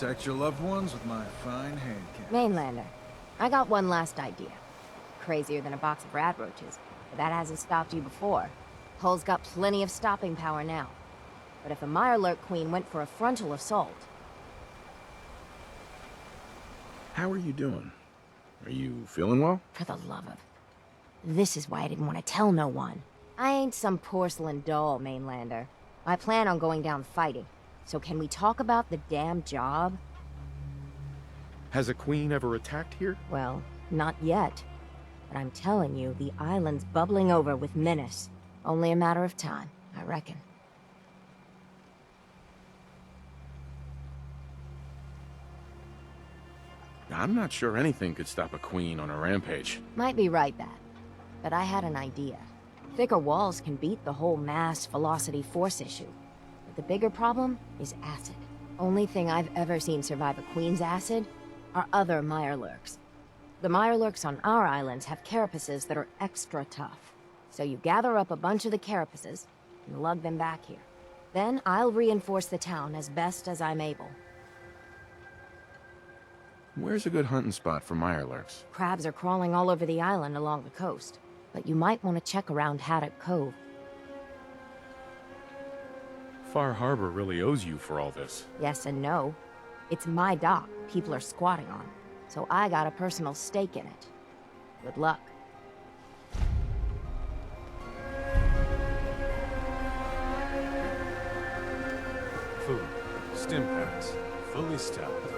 protect your loved ones with my fine hand cannon. Mainlander, I got one last idea. Crazier than a box of rat roaches, but that hasn't stopped you before. Hull's got plenty of stopping power now. But if a Mirelurk queen went for a frontal assault... How are you doing? Are you feeling well? For the love of... This is why I didn't want to tell no one. I ain't some porcelain doll, Mainlander. I plan on going down fighting. So can we talk about the damn job? Has a queen ever attacked here? Well, not yet. But I'm telling you, the island's bubbling over with menace. Only a matter of time, I reckon. I'm not sure anything could stop a queen on a rampage. Might be right, Bat. But I had an idea. Thicker walls can beat the whole mass velocity force issue. But the bigger problem is acid. Only thing I've ever seen survive a queen's acid are other Mirelurks. The Mirelurks on our islands have carapaces that are extra tough. So you gather up a bunch of the carapaces and lug them back here. Then I'll reinforce the town as best as I'm able. Where's a good hunting spot for Mirelurks? Crabs are crawling all over the island along the coast. But you might want to check around Haddock Cove. Far Harbor really owes you for all this. Yes and no. It's my dock people are squatting on, so I got a personal stake in it. Good luck. Food, stim packs, fully stocked.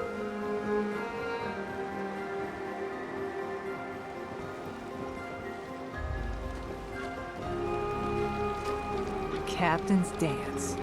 Captain's dance.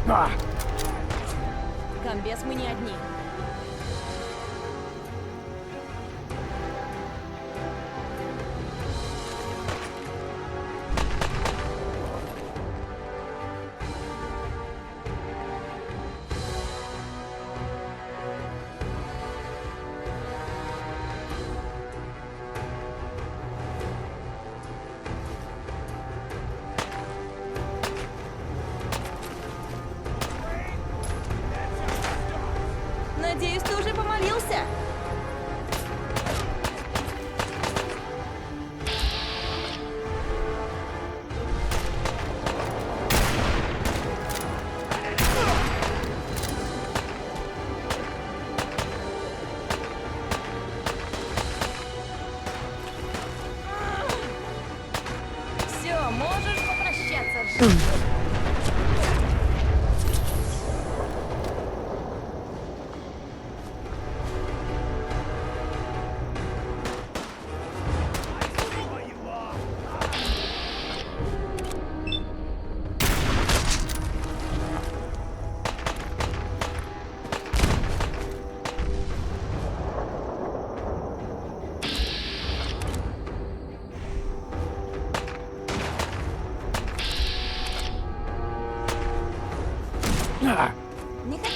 Wow. Комбез, мы не одни. Надеюсь, ты уже помолился? Не хочу.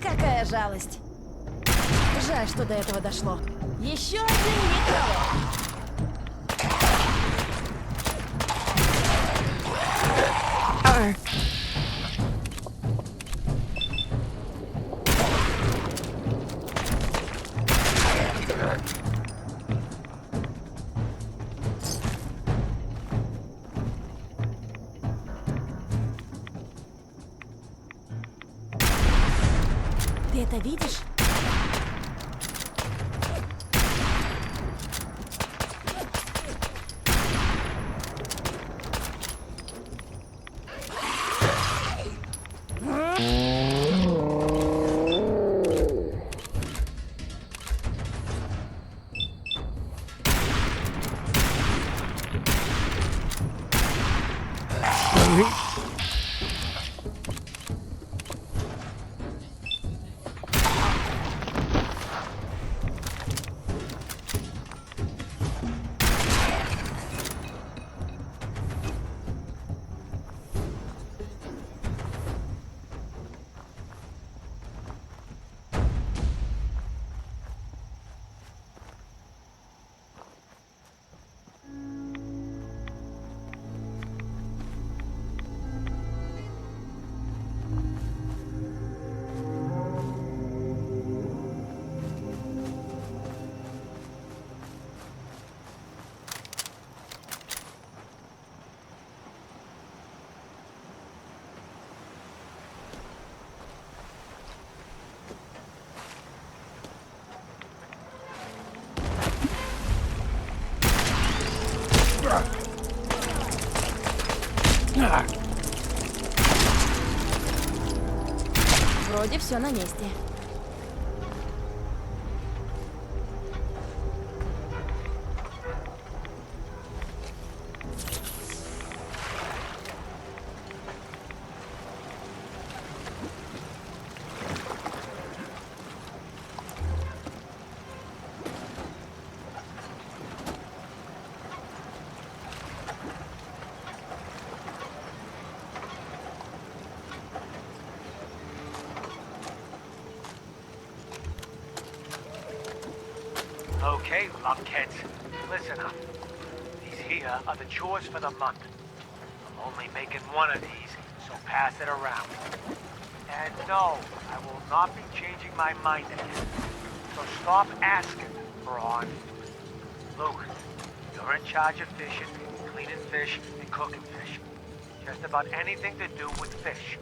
Какая жалость. Жаль, что до этого дошло. Еще один микро. Ты это видишь? Вроде все на месте. Okay, lunkheads, listen up. These here are the chores for the month. I'm only making one of these, so pass it around. And no, I will not be changing my mind again. So stop asking, Braun. Luke, you're in charge of fishing, cleaning fish, and cooking fish. Just about anything to do with fish.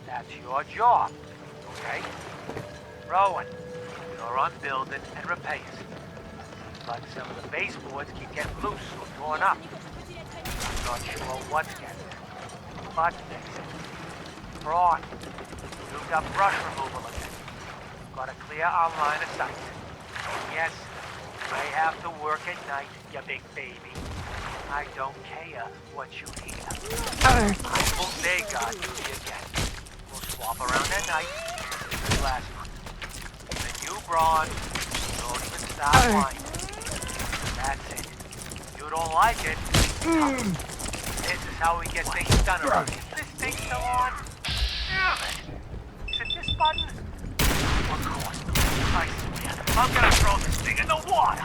That's your job, okay? Rowan, you're on building and repairs. but some of the baseboards keep getting loose or torn up. I'm not sure what's getting there. But fix it. Fraud. You've got brush removal again. Got to clear our line of sight. Yes, you may have to work at night, you big baby. I don't care what you hear. I will beg on duty again. We'll swap around at night. This is last month. The new brawn, don't even stop whining. That's it. You don't like it? This is how we get things done around here. This thing's still on. Damn it. Is it this button? Of course. I swear. I'm gonna throw this thing in the water.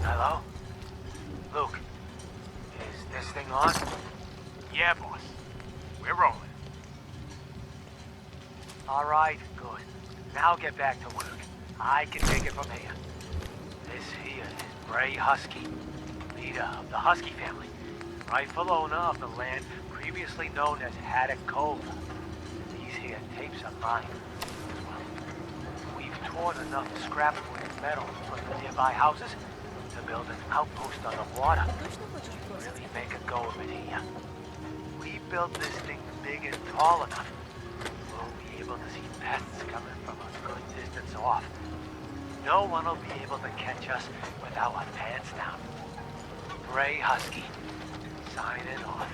Hello? Luke, is this thing on? Yeah, boss. We're rolling. All right, good. Now get back to work. I can take it from here. This here is Bray Husky, leader of the Husky family, rightful owner of the land previously known as Haddock Cove. These here tapes are mine. Well, we've torn enough scrapwood and metal from the nearby houses to build an outpost on the water. Really make a go of it here. We built this thing big and tall enough. We'll be able to see pests coming from a good distance off. No one will be able to catch us with our pants down. Bray Husky, signing off.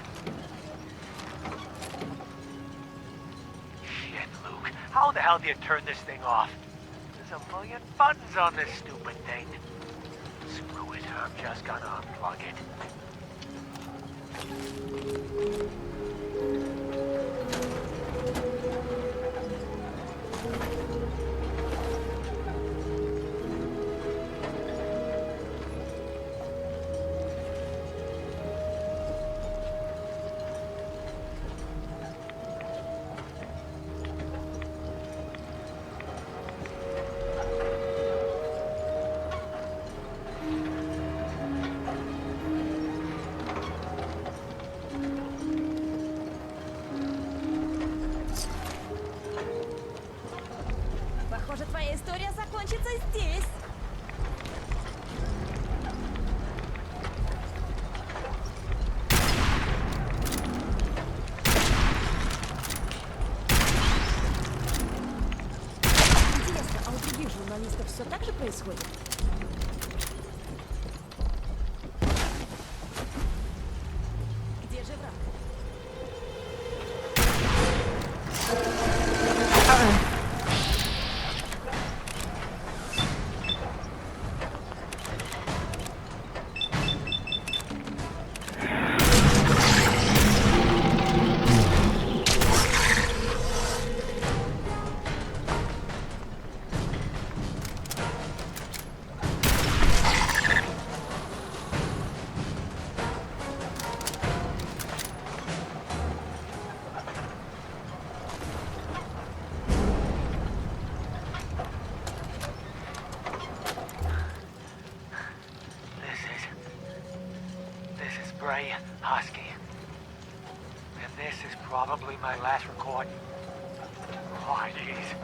Shit, Luke. How the hell do you turn this thing off? There's a million buttons on this stupid thing. Screw it, I'm just gonna unplug it. Похоже, твоя история закончится здесь. Интересно, а у других журналистов все так же происходит? Где же враг? Bray Husky. And this is probably my last recording. Oh, jeez.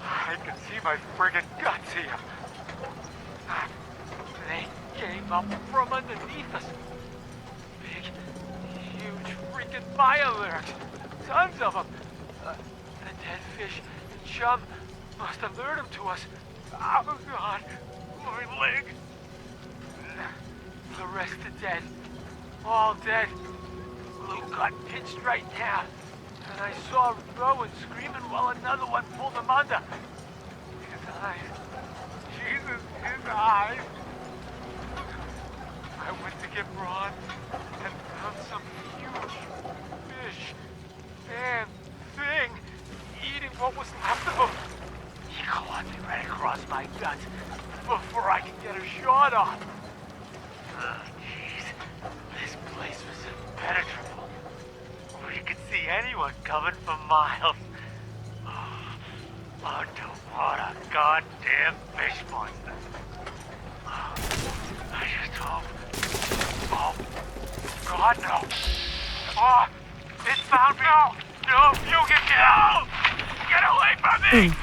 I can see my friggin' guts here. They came up from underneath us. Big, huge freaking fireworks. Tons of them. The dead fish and chum must have lured them to us. Oh, God. My leg. The rest are dead. All dead. Luke got pinched right now. And I saw Rowan screaming while another one pulled him under. His eyes. Jesus, his eyes. I went to get Ron and found some huge fish. Man, thing. Eating what was left of him. He clawed me right across my guts anyone coming for miles. Underwater goddamn fish monster. I just hope. Oh, God, no. Oh, it found me. No, no, you get out. Get away from me.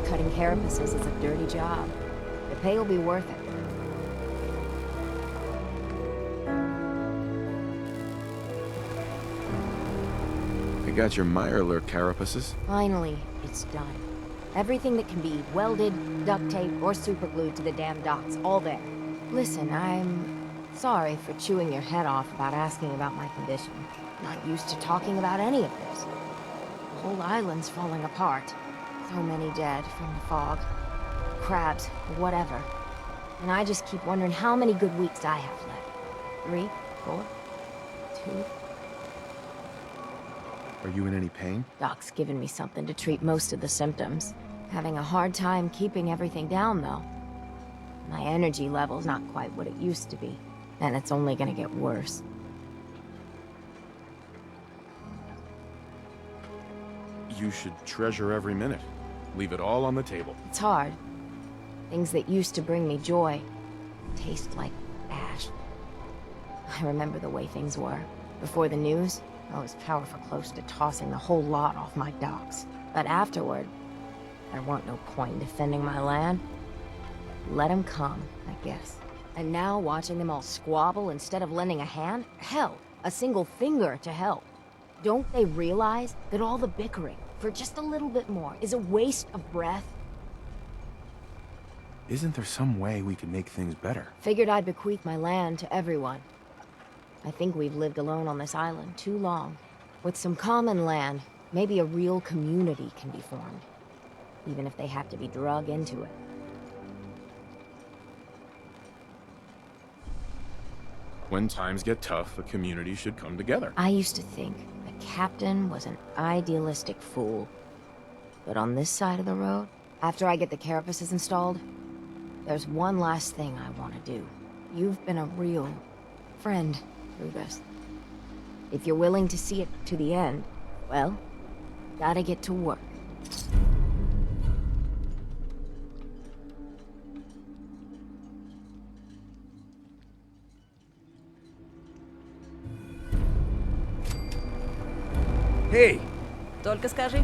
Cutting carapaces is a dirty job. The pay will be worth it. I got your Mirelurk carapaces. Finally, it's done. Everything that can be welded, duct taped, or superglued to the damn docks, all there. Listen, I'm sorry for chewing your head off about asking about my condition. Not used to talking about any of this. The whole island's falling apart. So many dead from the fog. Crabs, whatever. And I just keep wondering how many good weeks I have left. 3, 4, 2... Are you in any pain? Doc's given me something to treat most of the symptoms. Having a hard time keeping everything down, though. My energy level's not quite what it used to be, and it's only gonna get worse. You should treasure every minute. Leave it all on the table. It's hard. Things that used to bring me joy taste like ash. I remember the way things were. Before the news, I was powerful close to tossing the whole lot off my docks. But afterward, there weren't no point in defending my land. Let them come, I guess. And now watching them all squabble instead of lending a hand? Hell, a single finger to help. Don't they realize that all the bickering for just a little bit more is a waste of breath? Isn't there some way we could make things better? Figured I'd bequeath my land to everyone. I think we've lived alone on this island too long. With some common land, maybe a real community can be formed. Even if they have to be drug into it. When times get tough, a community should come together. I used to think the captain was an idealistic fool. But on this side of the road, after I get the carapaces installed, there's one last thing I want to do. You've been a real friend through this. If you're willing to see it to the end, well, gotta get to work. Эй! Только скажи.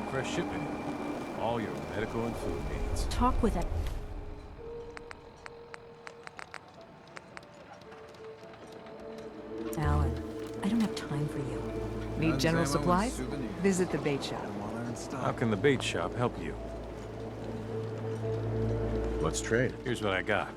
Fresh shipment. All your medical and food needs. Talk with it. I don't have time for you. Need Guns, general ammo, and supplies? souvenirs. Visit the bait shop. And while they're in stock. How can the bait shop help you? Let's trade. Here's what I got.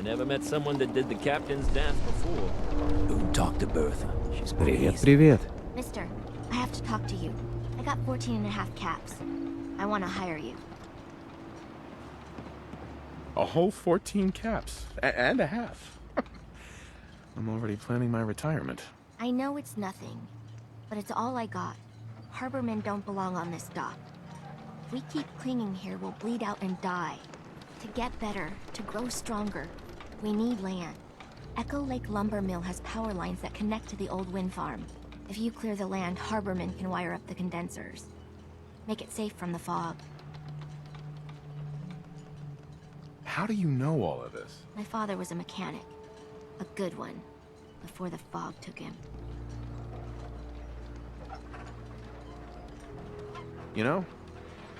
I never met someone that did the captain's dance before. Don't talk to Bertha. She's Привет, crazy. привет. Mister, I have to talk to you. I got 14 and a half caps. I want to hire you. A whole 14 caps. And a half. I'm already planning my retirement. I know it's nothing, but it's all I got. Harbormen don't belong on this dock. If we keep clinging here, we'll bleed out and die. To get better, to grow stronger, we need land. Echo Lake Lumber Mill has power lines that connect to the old wind farm. If you clear the land, Harbormen can wire up the condensers. Make it safe from the fog. How do you know all of this? My father was a mechanic. A good one. Before the fog took him. You know,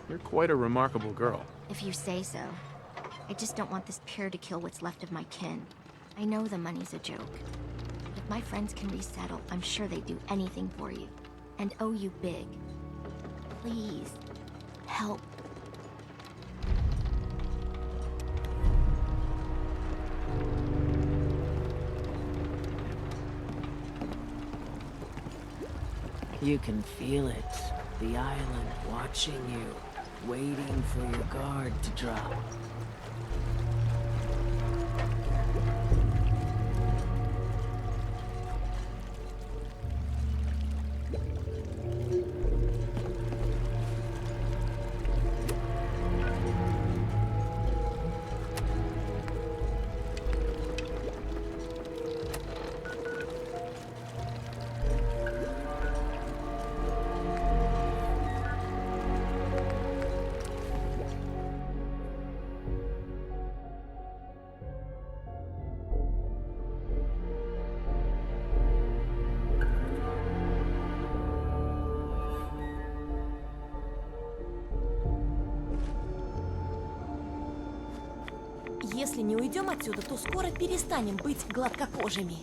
you're quite a remarkable girl. If you say so. I just don't want this pier to kill what's left of my kin. I know the money's a joke. But if my friends can resettle, I'm sure they'd do anything for you. And owe you big. Please, help. You can feel it. The island watching you, waiting for your guard to drop. Если не уйдем отсюда, то скоро перестанем быть гладкокожими.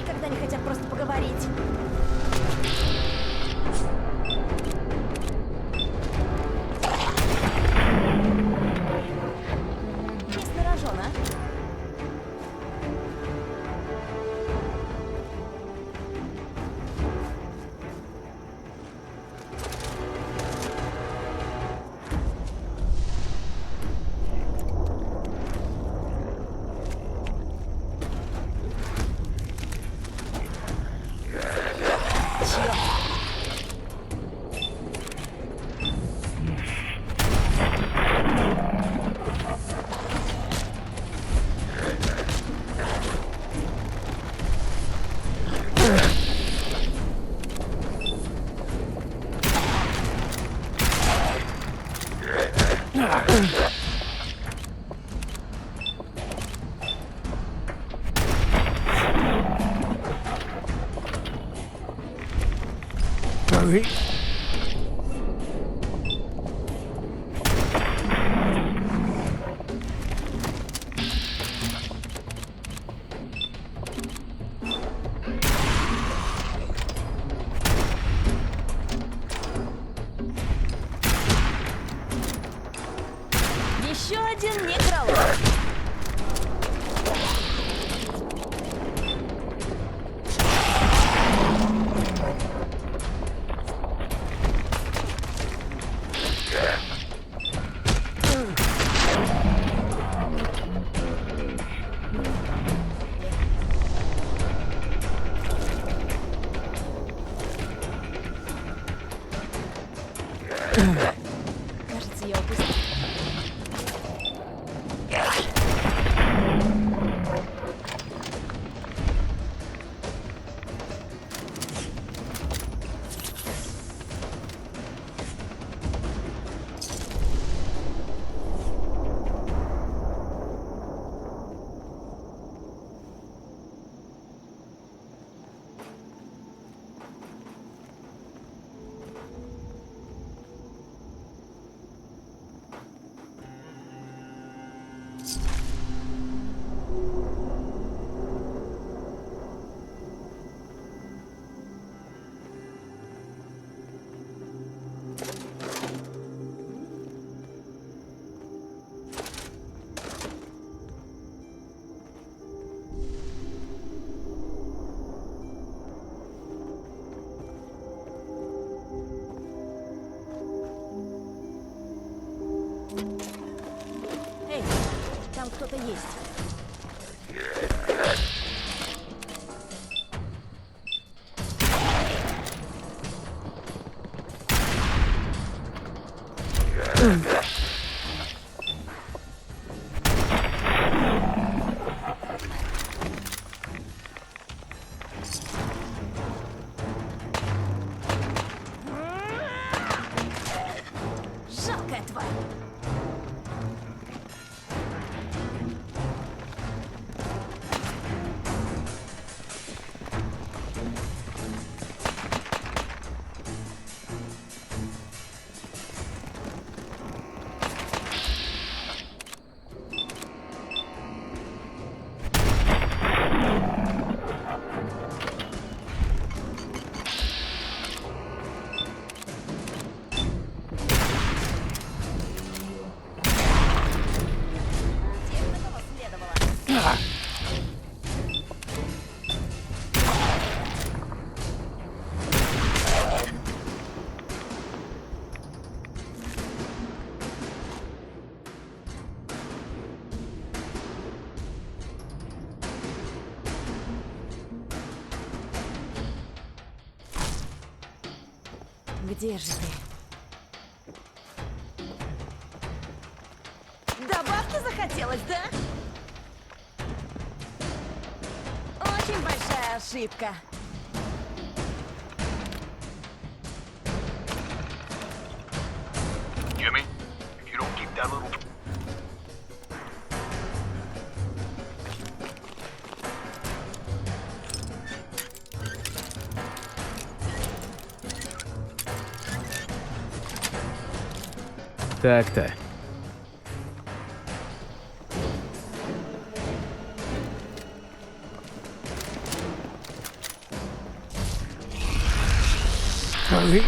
Никогда не хотят просто поговорить. Весь нарожен, а? Еще один некролог. Кажется, я упустила. Эй, там кто-то есть. Жалкая тварь. Где же ты? Добавки захотелось, да? Очень большая ошибка. Jimmy, if you don't keep that little... Так-то. Hurry.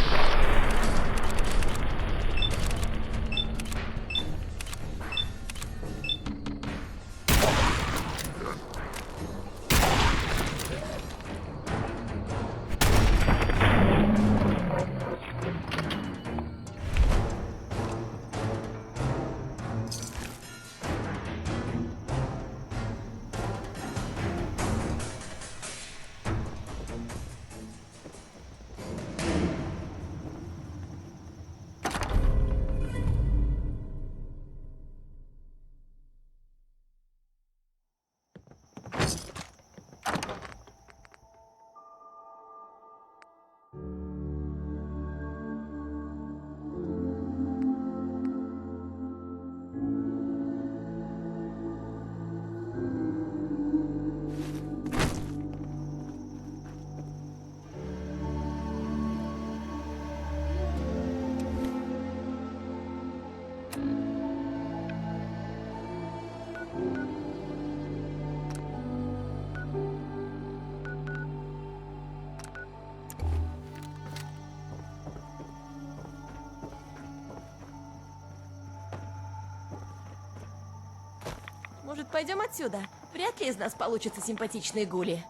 Может, пойдем отсюда? Вряд ли из нас получатся симпатичные гули.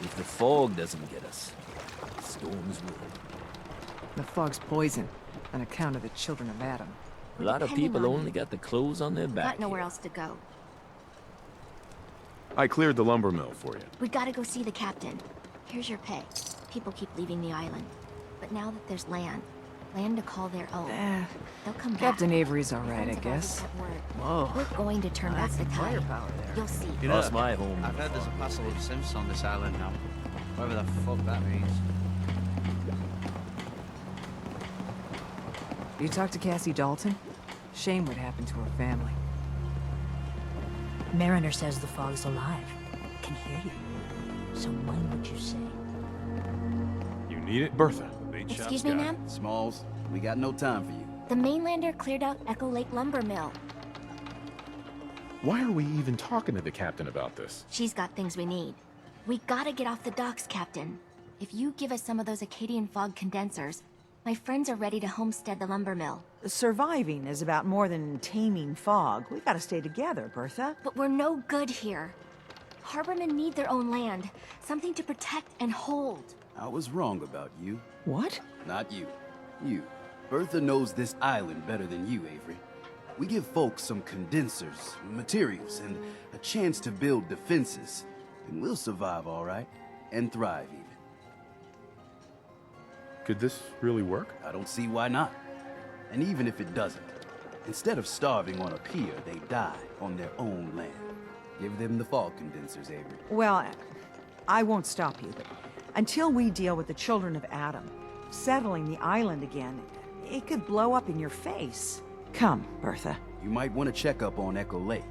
If the fog doesn't get us, storms will. The fog's poison, on account of the children of Adam. A lot of depending people on only got the clothes on their back. Got nowhere here. else to go. I cleared the lumber mill for you. We gotta go see the captain. Here's your pay. People keep leaving the island. But now that there's land to call their own, they'll come back. Captain Avery's alright, I Friends have always guess. had word. Whoa. We're going to turn back That's the some tide. firepower there. You'll see. You know, Lost my home. I've heard there's a parcel of Sims on this island now. Whatever the fuck that means. You talked to Cassie Dalton? Shame what happened to her family. Mariner says the fog's alive. Can hear you. So when would you say? You need it? Bertha. Bait shop's Excuse me, got it. ma'am? Smalls, we got no time for you. The mainlander cleared out Echo Lake Lumber Mill. Why are we even talking to the captain about this? She's got things we need. We gotta get off the docks, Captain. If you give us some of those Acadian fog condensers, my friends are ready to homestead the lumber mill. Surviving is about more than taming fog. We gotta stay together, Bertha. But we're no good here. Harbormen need their own land, something to protect and hold. I was wrong about you. What? Not you. You. Bertha knows this island better than you, Avery. We give folks some condensers, materials, and a chance to build defenses. And we'll survive all right, and thrive even. Could this really work? I don't see why not. And even if it doesn't, instead of starving on a pier, they die on their own land. Give them the fog condensers, Avery. Well, I won't stop you, but until we deal with the children of Adam, settling the island again, it could blow up in your face. Come, Bertha. You might want to check up on Echo Lake.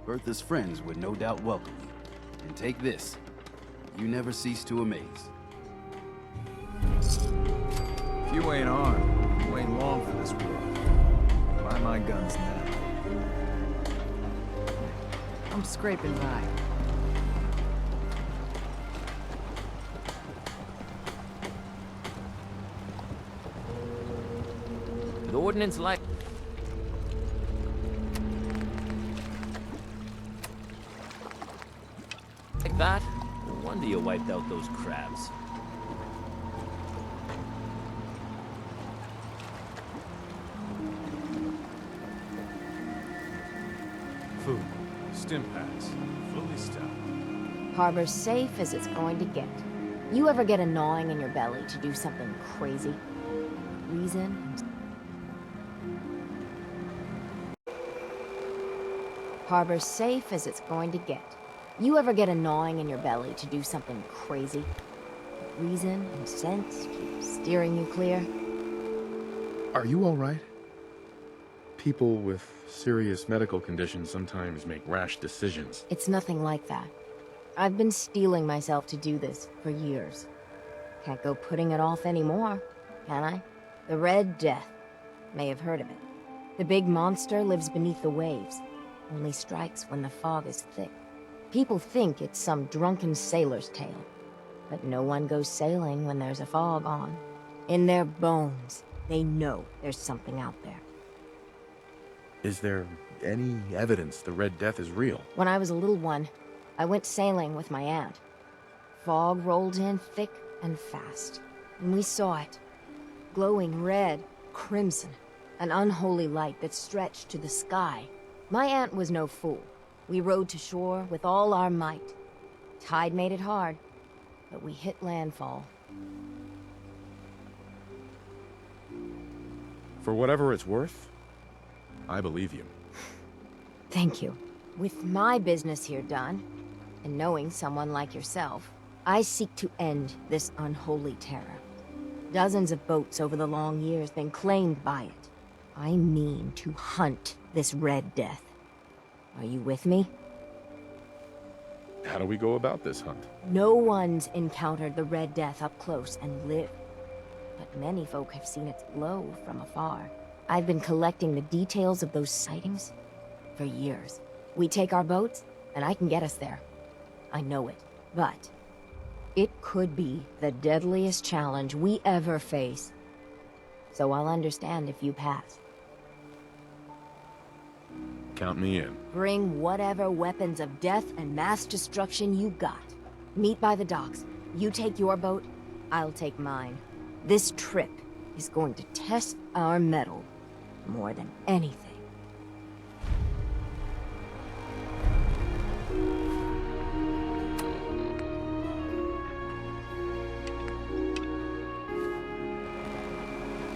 Bertha's friends would no doubt welcome you. And take this. You never cease to amaze. If you ain't armed, you ain't long for this world. Buy my guns now. I'm scraping by. The ordnance like that? No wonder you wiped out those crabs. Food. Stim packs. Fully stocked. Harbor's safe as it's going to get. You ever get a gnawing in your belly to do something crazy? Reason? Harbor's safe as it's going to get. You ever get a gnawing in your belly to do something crazy? Reason and sense keep steering you clear? Are you all right? People with serious medical conditions sometimes make rash decisions. It's nothing like that. I've been steeling myself to do this for years. Can't go putting it off anymore, can I? The Red Death. May have heard of it. The big monster lives beneath the waves. Only strikes when the fog is thick. People think it's some drunken sailor's tale. But no one goes sailing when there's a fog on. In their bones, they know there's something out there. Is there any evidence the Red Death is real? When I was a little one, I went sailing with my aunt. Fog rolled in thick and fast, and we saw it. Glowing red, crimson, an unholy light that stretched to the sky. My aunt was no fool. We rowed to shore with all our might. Tide made it hard, but we hit landfall. For whatever it's worth, I believe you. Thank you. With my business here done, and knowing someone like yourself, I seek to end this unholy terror. Dozens of boats over the long years been claimed by it. I mean to hunt this Red Death. Are you with me? How do we go about this hunt? No one's encountered the Red Death up close and lived. But many folk have seen its glow from afar. I've been collecting the details of those sightings for years. We take our boats, and I can get us there. I know it. But it could be the deadliest challenge we ever face. So I'll understand if you pass. Count me in. Bring whatever weapons of death and mass destruction you got. Meet by the docks. You take your boat, I'll take mine. This trip is going to test our mettle more than anything.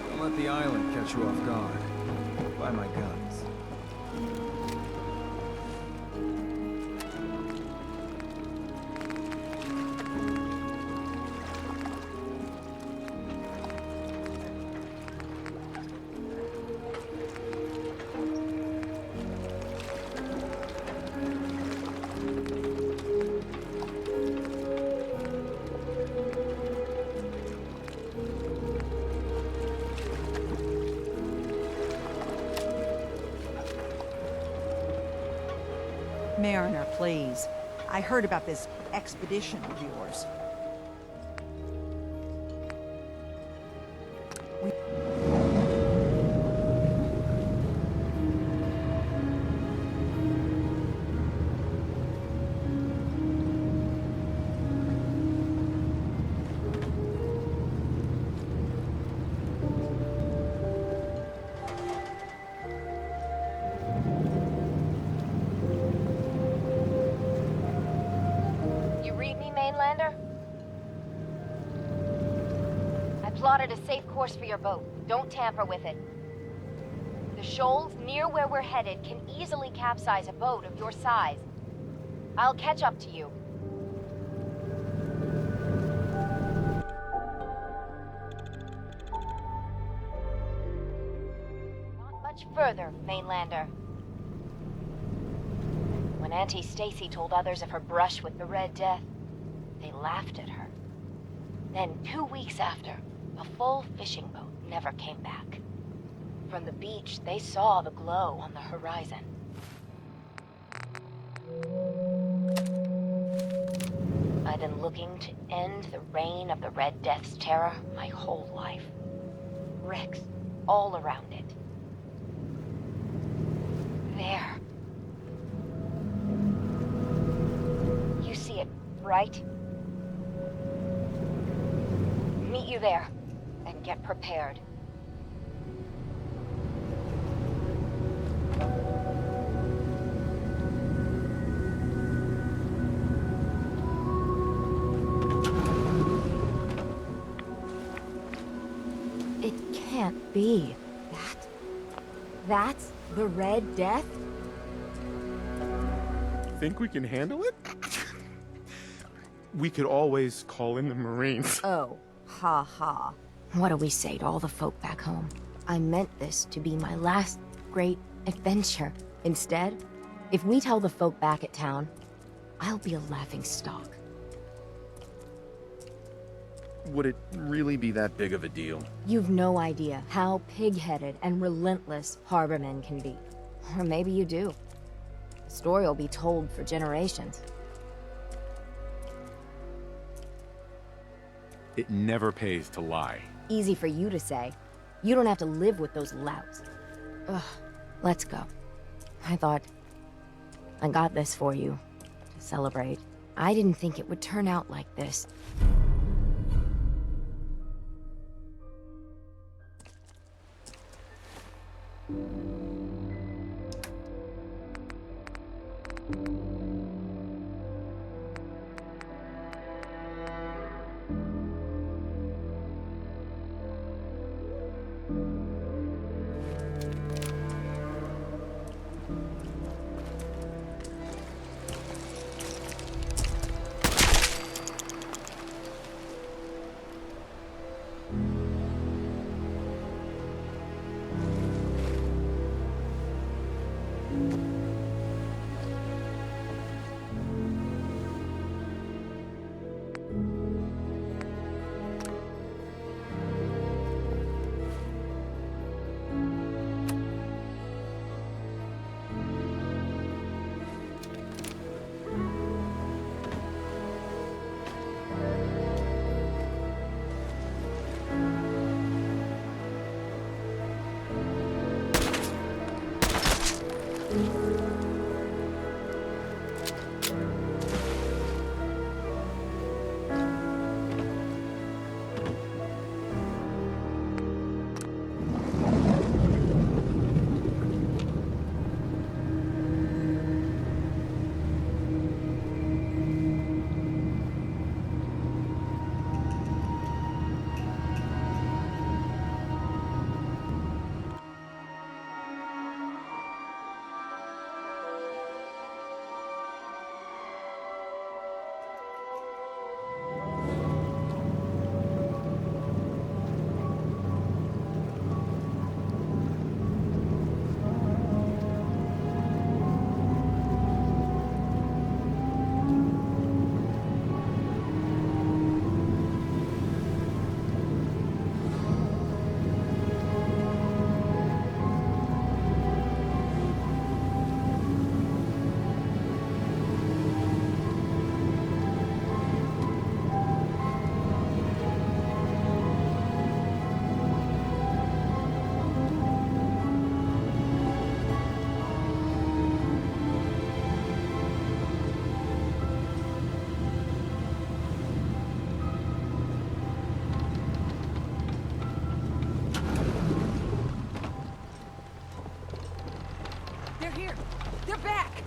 Don't let the island catch you off guard. Buy my guns. Mariner, please. I heard about this expedition of yours. Plotted a safe course for your boat. Don't tamper with it. The shoals near where we're headed can easily capsize a boat of your size. I'll catch up to you. Not much further, mainlander. When Auntie Stacy told others of her brush with the Red Death, they laughed at her. Then 2 weeks after, a full fishing boat never came back. From the beach, they saw the glow on the horizon. I've been looking to end the reign of the Red Death's terror my whole life. Wrecks all around it. There. You see it, right? Meet you there. And get prepared. It can't be. That's the Red Death? Think we can handle it? We could always call in the Marines. Oh, ha ha. What do we say to all the folk back home? I meant this to be my last great adventure. Instead, if we tell the folk back at town, I'll be a laughing stock. Would it really be that big of a deal? You've no idea how pig-headed and relentless harbormen can be. Or maybe you do. The story will be told for generations. It never pays to lie. Easy for you to say. You don't have to live with those louts. Ugh, let's go. I thought I got this for you to celebrate. I didn't think it would turn out like this.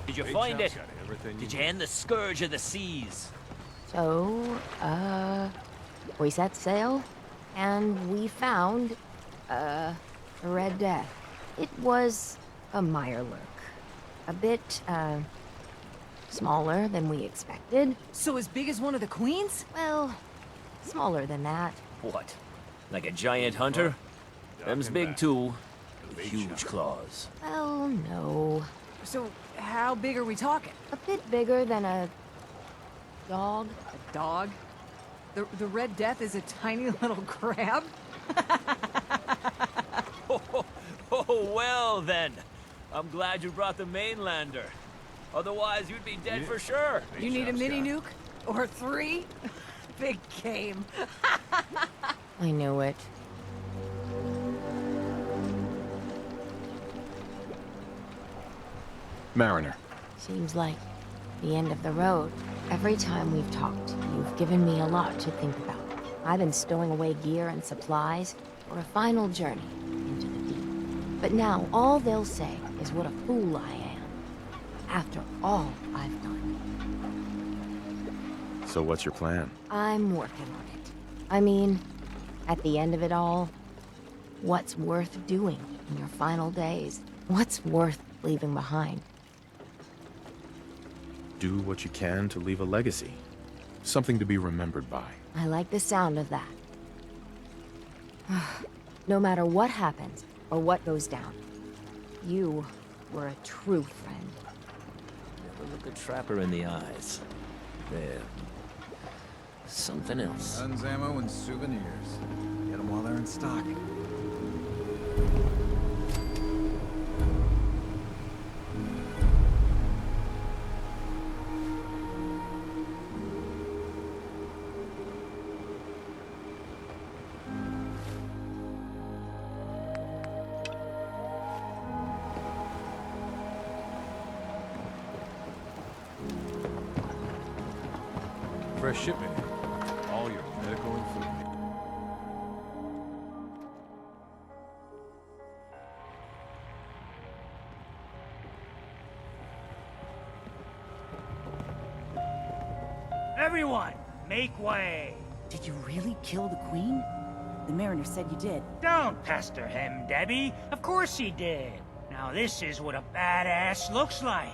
Did you find it? Did you end the scourge of the seas? So, we set sail, and we found, the Red Death. It was a Mirelurk. A bit, smaller than we expected. So as big as one of the queens? Well, smaller than that. What? Like a giant hunter? Them's big too, with huge claws. Well, no. So how big are we talking? A bit bigger than a dog. A dog? The Red Death is a tiny little crab? Oh, well then. I'm glad you brought the mainlander. Otherwise, you'd be dead for sure. You need a mini nuke? Or 3? Big game. I knew it. Mariner. Seems like the end of the road. Every time we've talked, you've given me a lot to think about. I've been stowing away gear and supplies for a final journey into the deep. But now, all they'll say is what a fool I am, after all I've done. So what's your plan? I'm working on it. I mean, at the end of it all, what's worth doing in your final days? What's worth leaving behind? Do what you can to leave a legacy. Something to be remembered by. I like the sound of that. No matter what happens, or what goes down, you were a true friend. Never look a trapper in the eyes. There. Something else. Guns, ammo, and souvenirs. Get them while they're in stock. Fresh shipment. All your medical and food. Everyone, make way. Did you really kill the queen? The mariner said you did. Don't pester him, Debbie. Of course he did. Now this is what a badass looks like.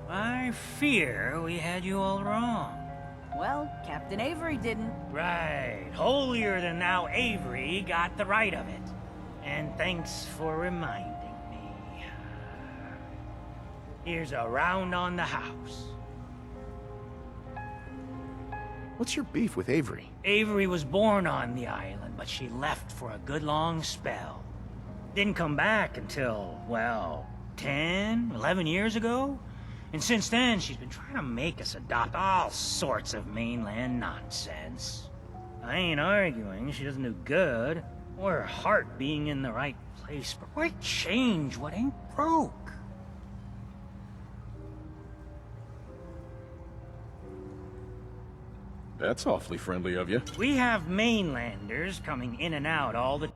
I fear we had you all wrong. Well, Captain Avery didn't. Right. Holier than thou Avery got the right of it. And thanks for reminding me. Here's a round on the house. What's your beef with Avery? Avery was born on the island, but she left for a good long spell. Didn't come back until, well, 10, 11 years ago? And since then, she's been trying to make us adopt all sorts of mainland nonsense. I ain't arguing she doesn't do good, or her heart being in the right place, but why change what ain't broke? That's awfully friendly of you. We have mainlanders coming in and out all the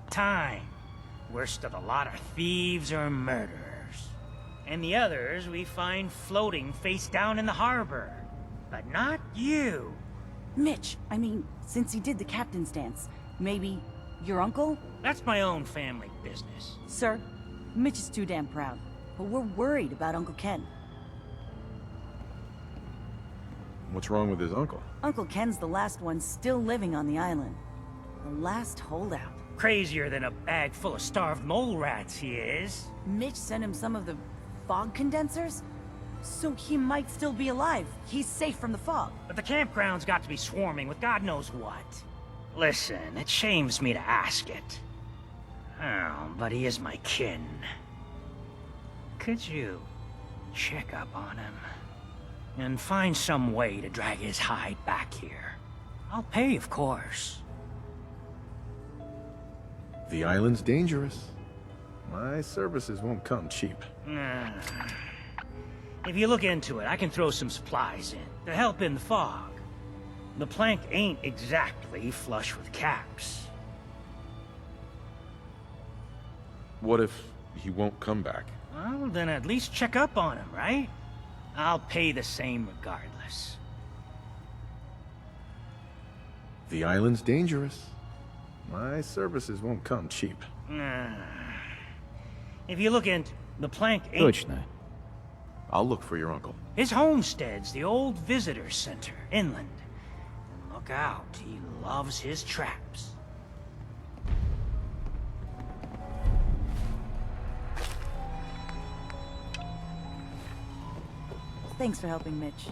time. Worst of the lot are thieves or murderers. And the others we find floating face down in the harbor. But not you. Mitch, I mean, since he did the captain's dance, maybe your uncle? That's my own family business. Sir, Mitch is too damn proud, but we're worried about Uncle Ken. What's wrong with his uncle? Uncle Ken's the last one still living on the island. The last holdout. Crazier than a bag full of starved mole rats, he is. Mitch sent him some of the fog condensers? So he might still be alive. He's safe from the fog. But the campground's got to be swarming with God knows what. Listen, it shames me to ask it. Oh, but he is my kin. Could you check up on him? And find some way to drag his hide back here. I'll pay, of course. The island's dangerous. My services won't come cheap. If you look into it, I can throw some supplies in to help in the fog. The plank ain't exactly flush with caps. What if he won't come back? Well, then at least check up on him, right? I'll pay the same regardless. The island's dangerous. My services won't come cheap. If you look into the plank ain't... Точно. I'll look for your uncle. His homestead's the old visitor center, inland. And look out, he loves his traps. Thanks for helping, Mitch.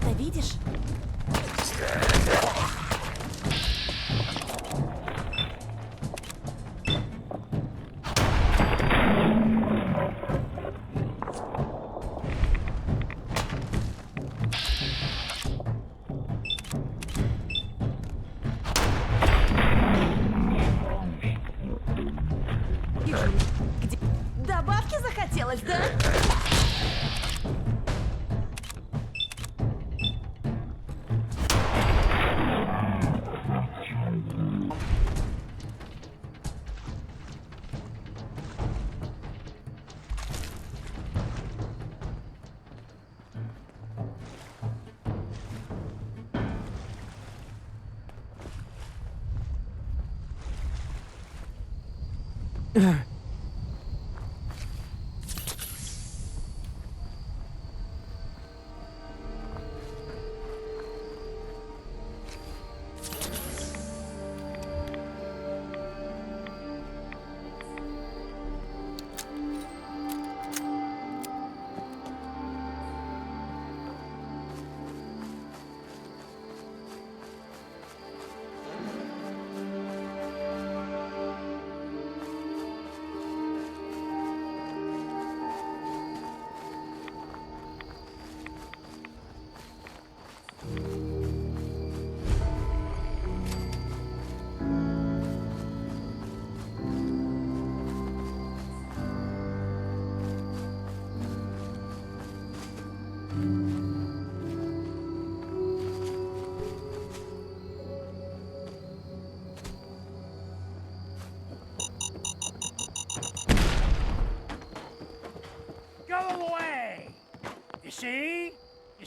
это видишь? Где? Добавки захотелось, да?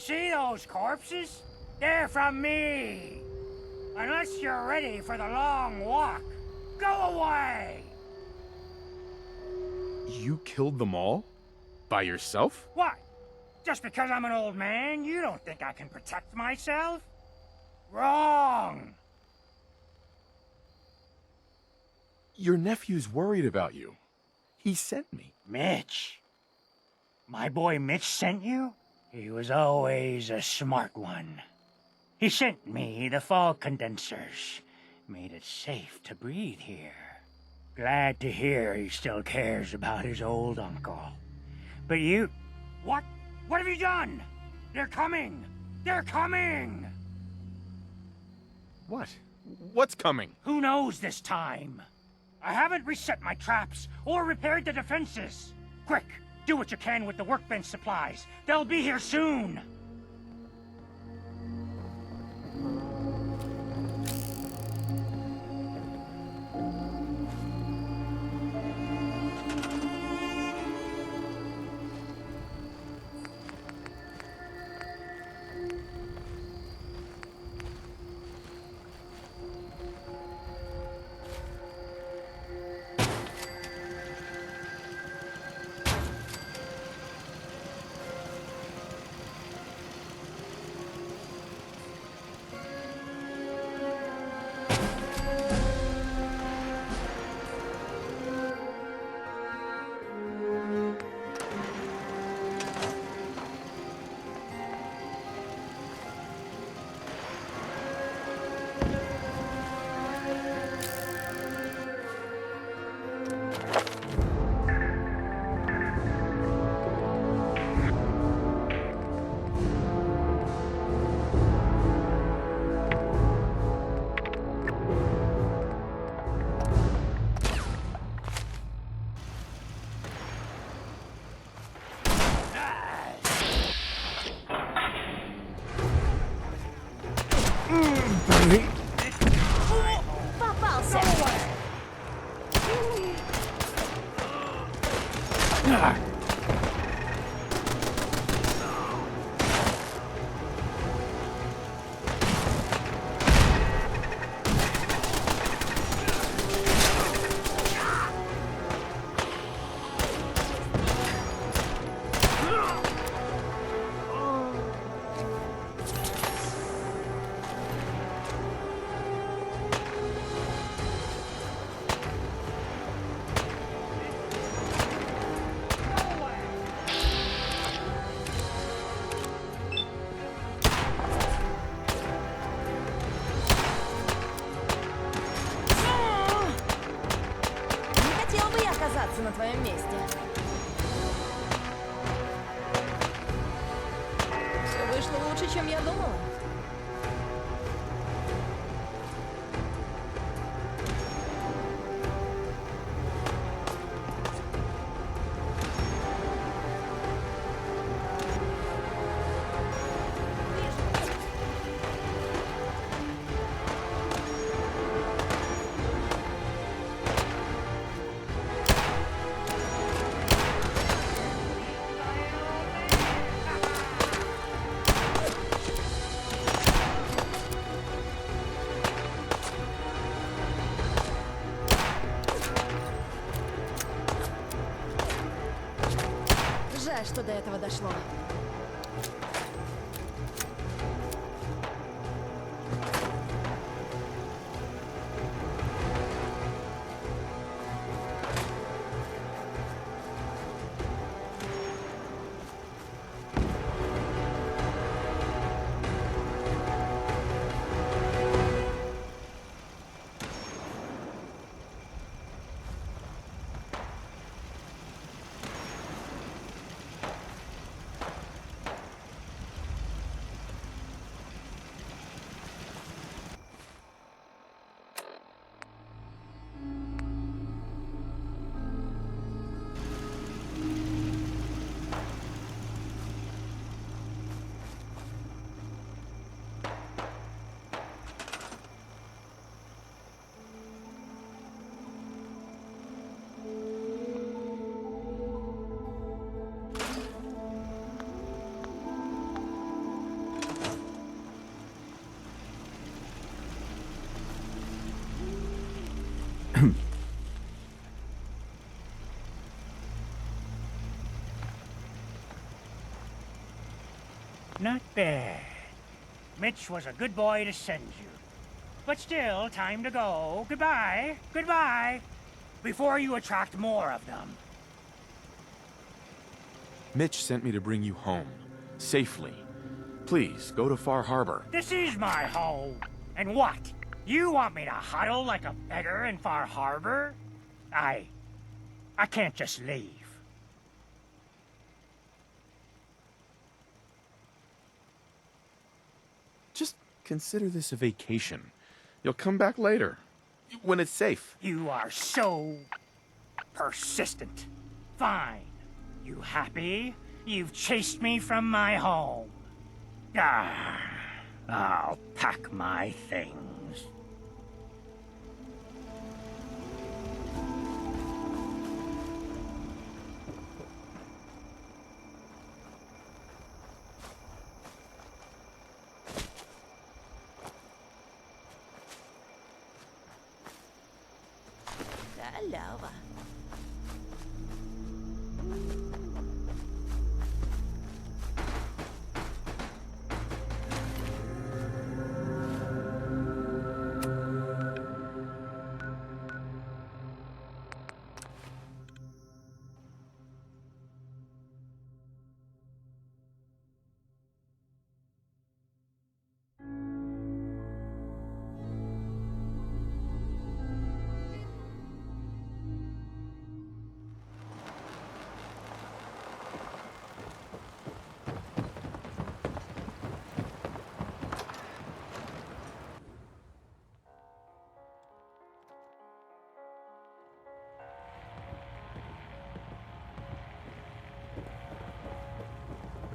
You see those corpses? They're from me. Unless you're ready for the long walk, go away! You killed them all? By yourself? What? Just because I'm an old man, you don't think I can protect myself? Wrong! Your nephew's worried about you. He sent me. Mitch? My boy Mitch sent you? He was always a smart one. He sent me the fog condensers. Made it safe to breathe here. Glad to hear he still cares about his old uncle. But you... What? What have you done? They're coming! They're coming! What? What's coming? Who knows this time? I haven't reset my traps or repaired the defenses. Quick! Do what you can with the workbench supplies. They'll be here soon. чем я думала. Жаль, что до этого дошло. Not bad. Mitch was a good boy to send you. But still, time to go. Goodbye. Goodbye. Before you attract more of them. Mitch sent me to bring you home. Safely. Please, go to Far Harbor. This is my home. And what? You want me to huddle like a beggar in Far Harbor? I can't just leave. Just consider this a vacation. You'll come back later, when it's safe. You are so persistent. Fine. You happy? You've chased me from my home. I'll pack my things. Lava.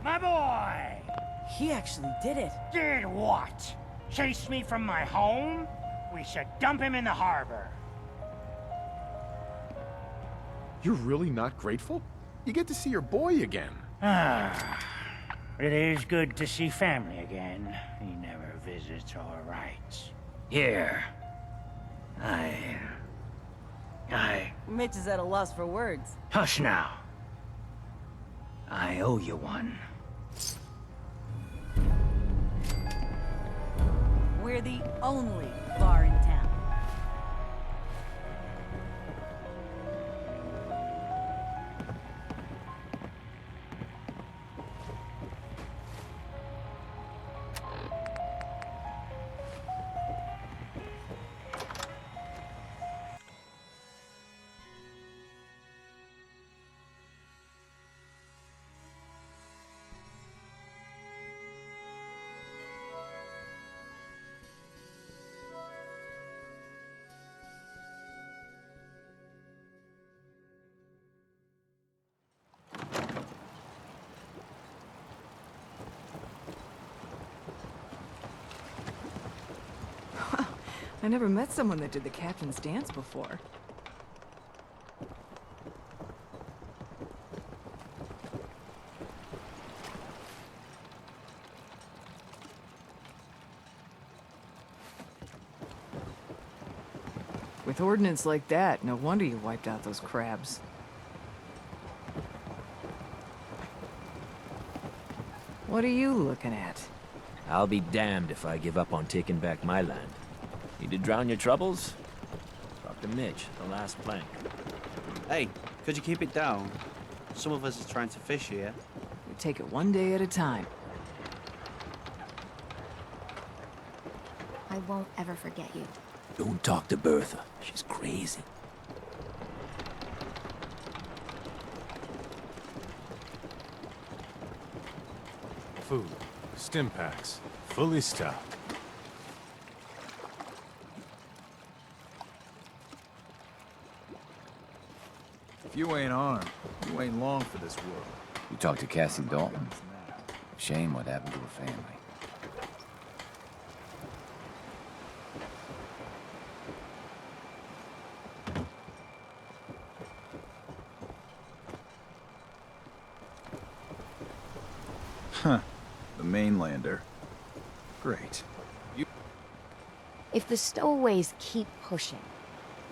My boy! He actually did it. Did what? Chased me from my home? We should dump him in the harbor. You're really not grateful? You get to see your boy again. It is good to see family again. He never visits or writes. Here. Mitch is at a loss for words. Hush now. I owe you one. We're the only bar in town. I never met someone that did the captain's dance before. With ordnance like that, no wonder you wiped out those crabs. What are you looking at? I'll be damned if I give up on taking back my land. Need to drown your troubles? Talk to Mitch, the last plank. Hey, could you keep it down? Some of us are trying to fish here. We take it one day at a time. I won't ever forget you. Don't talk to Bertha. She's crazy. Food. Stim packs. Fully stocked. If you ain't armed, you ain't long for this world. You talked to Cassie Dalton. Shame what happened to her family. Huh. The mainlander. Great. If the stowaways keep pushing,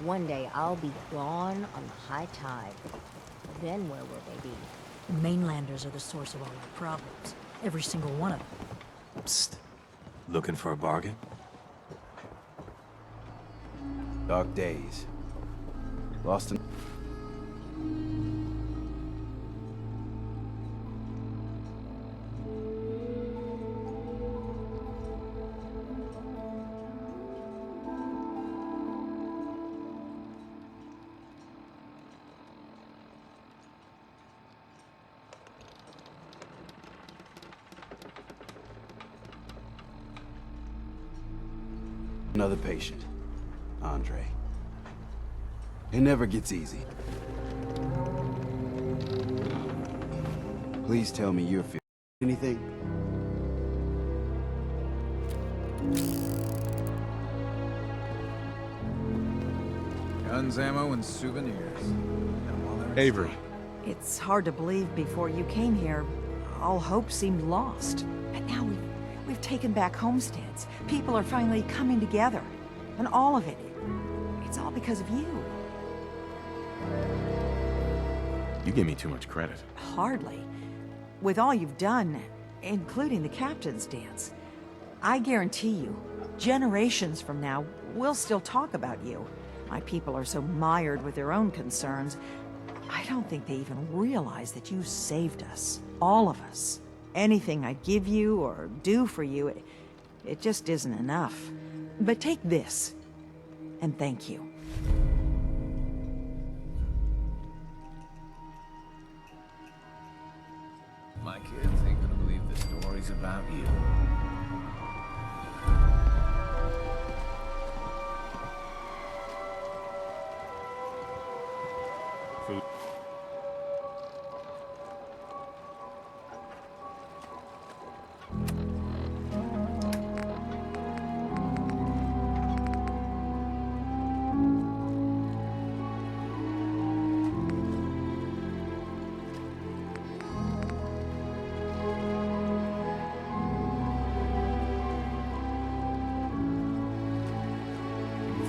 one day I'll be gone on the high tide. Then where will they be? Mainlanders are the source of all our problems. Every single one of them. Psst. Looking for a bargain? Dark days. Boston. Another patient, Andre. It never gets easy. Please tell me you're feeling anything? Guns, ammo, and souvenirs. And while they're in Avery. It's hard to believe before you came here, all hope seemed lost. But now we've taken back homesteads. People are finally coming together. And all of it, it's all because of you. You give me too much credit. Hardly. With all you've done, including the captain's dance, I guarantee you, generations from now, we'll still talk about you. My people are so mired with their own concerns, I don't think they even realize that you saved us. All of us. Anything I give you or do for you, it just isn't enough. But take this, and thank you. My kids ain't gonna believe the stories about you. Food.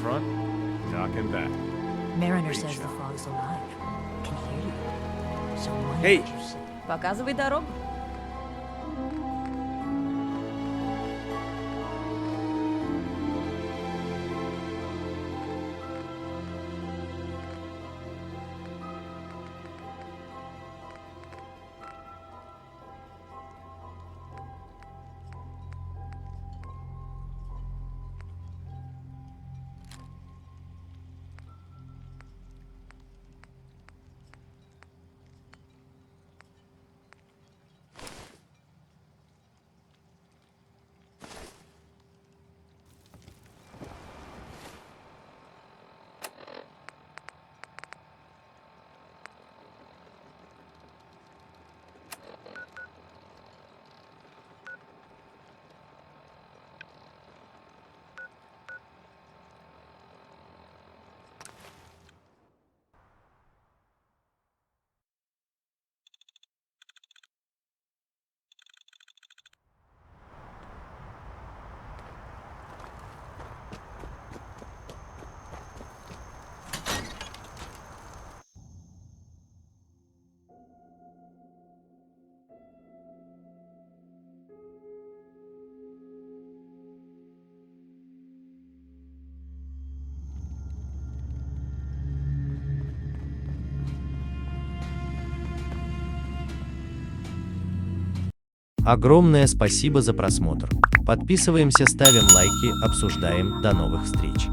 Front, dock and back. Mariner Reach says the out. fog's alive. Can hear you. Someone Hey. just- Показывай дорогу. Огромное спасибо за просмотр. Подписываемся, ставим лайки, обсуждаем. До новых встреч.